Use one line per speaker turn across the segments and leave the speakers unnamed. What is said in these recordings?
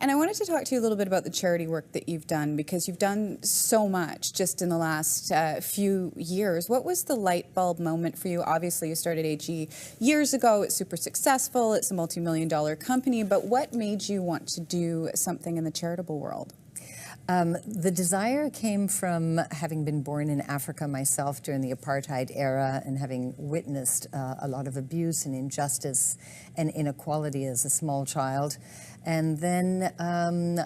And I wanted to talk to you a little bit about the charity work that you've done, because you've done so much just in the last few years. What was the light bulb moment for you? Obviously, you started AG years ago. It's super successful. It's a multi-million-dollar company. But what made you want to do something in the charitable world?
The desire came from having been born in Africa myself during the apartheid era and having witnessed a lot of abuse and injustice and inequality as a small child. And then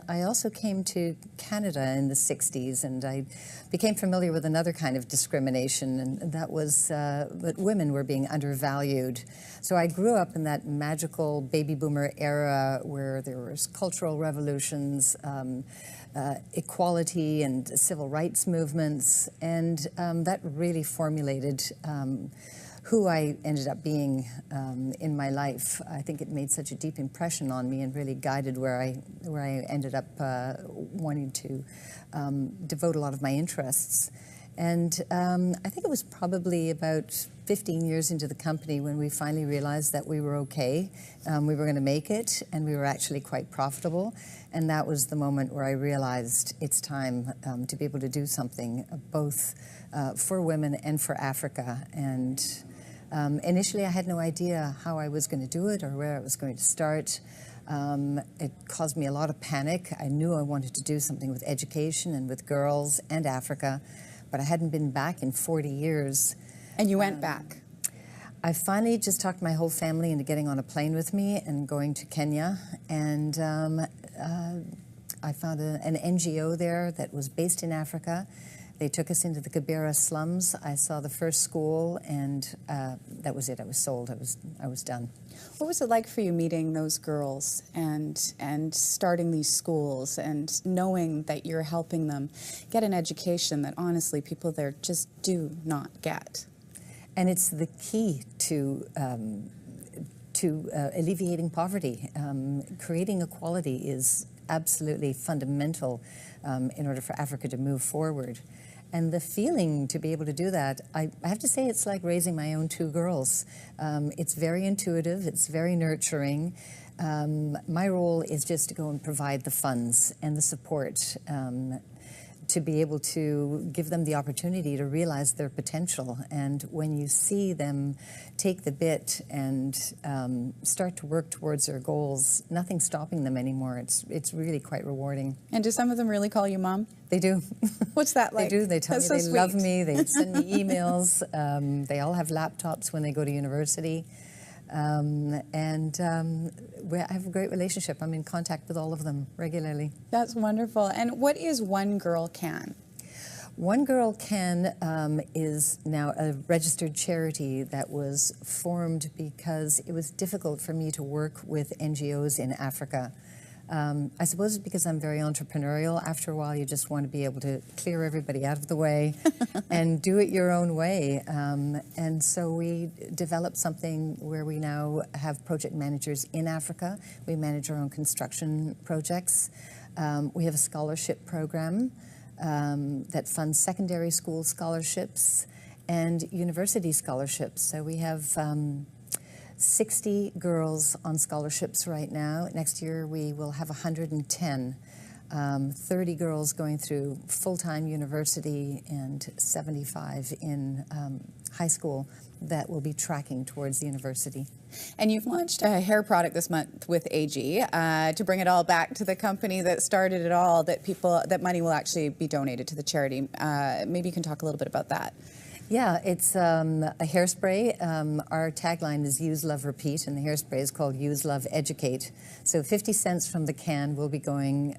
I also came to Canada in the 60s, and I became familiar with another kind of discrimination, and that was that women were being undervalued. So I grew up in that magical baby boomer era where there was cultural revolutions, equality and civil rights movements, and that really formulated who I ended up being in my life. I think it made such a deep impression on me and really guided where I ended up wanting to devote a lot of my interests. And I think it was probably about 15 years into the company when we finally realized that we were okay, we were going to make it, and we were actually quite profitable. And that was the moment where I realized it's time to be able to do something both for women and for Africa. And initially I had no idea how I was going to do it or where I was going to start. It caused me a lot of panic. I knew I wanted to do something with education and with girls and Africa, but I hadn't been back in 40 years.
And you went back?
I finally just talked my whole family into getting on a plane with me and going to Kenya. And I found an NGO there that was based in Africa. They took us into the Kibera slums. I saw the first school, and that was it. I was sold. I was done.
What was it like for you meeting those girls and starting these schools and knowing that you're helping them get an education that honestly people there just do not get?
And it's the key to alleviating poverty. Creating equality is absolutely fundamental in order for Africa to move forward. And the feeling to be able to do that, I have to say it's like raising my own two girls. It's very intuitive, it's very nurturing. My role is just to go and provide the funds and the support to be able to give them the opportunity to realize their potential. And when you see them take the bit and start to work towards their goals, nothing's stopping them anymore. It's really quite rewarding.
And do some of them really call you Mom?
They do.
What's that like?
They do. They tell me
That's
they
so
love
sweet.
me. They send me emails. They all have laptops when they go to university. I have a great relationship. I'm in contact with all of them regularly.
That's wonderful. And what is One Girl Can?
One Girl Can is now a registered charity that was formed because it was difficult for me to work with NGOs in Africa. I suppose it's because I'm very entrepreneurial. After a while, you just want to be able to clear everybody out of the way and do it your own way. And so we developed something where we now have project managers in Africa. We manage our own construction projects. We have a scholarship program that funds secondary school scholarships and university scholarships. So we have 60 girls on scholarships right now. Next year we will have 110. 30 girls going through full-time university and 75 in high school that will be tracking towards the university.
And you've launched a hair product this month with AG to bring it all back to the company that started it all, that money will actually be donated to the charity. Maybe you can talk a little bit about that.
Yeah, it's a hairspray. Our tagline is Use, Love, Repeat, and the hairspray is called Use, Love, Educate. So 50 cents from the can will be going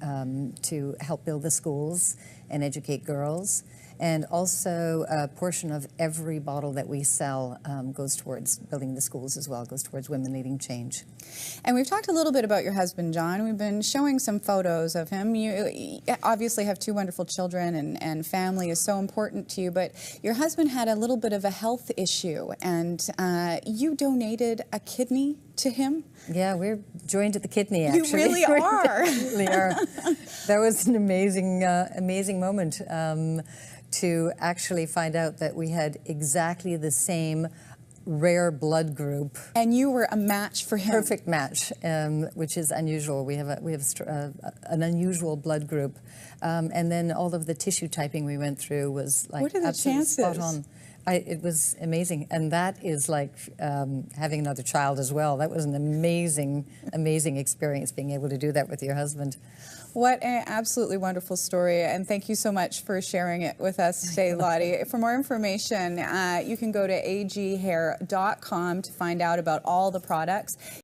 to help build the schools and educate girls. And also a portion of every bottle that we sell goes towards building the schools as well, goes towards women leading change.
And we've talked a little bit about your husband, John. We've been showing some photos of him. You obviously have two wonderful children, and family is so important to you, but your husband had a little bit of a health issue, and you donated a kidney to him?
Yeah, we're joined at the kidney, actually.
You really are.
We really are. That was an amazing moment. To actually find out that we had exactly the same rare blood group.
And you were a match for him.
Perfect match, which is unusual. We have an unusual blood group, and then all of the tissue typing we went through was like
what are the
absolutely
chances?
spot on. It was amazing, and that is like having another child as well. That was an amazing, amazing experience, being able to do that with your husband.
What an absolutely wonderful story, and thank you so much for sharing it with us today, Lotte. For more information, you can go to aghair.com to find out about all the products.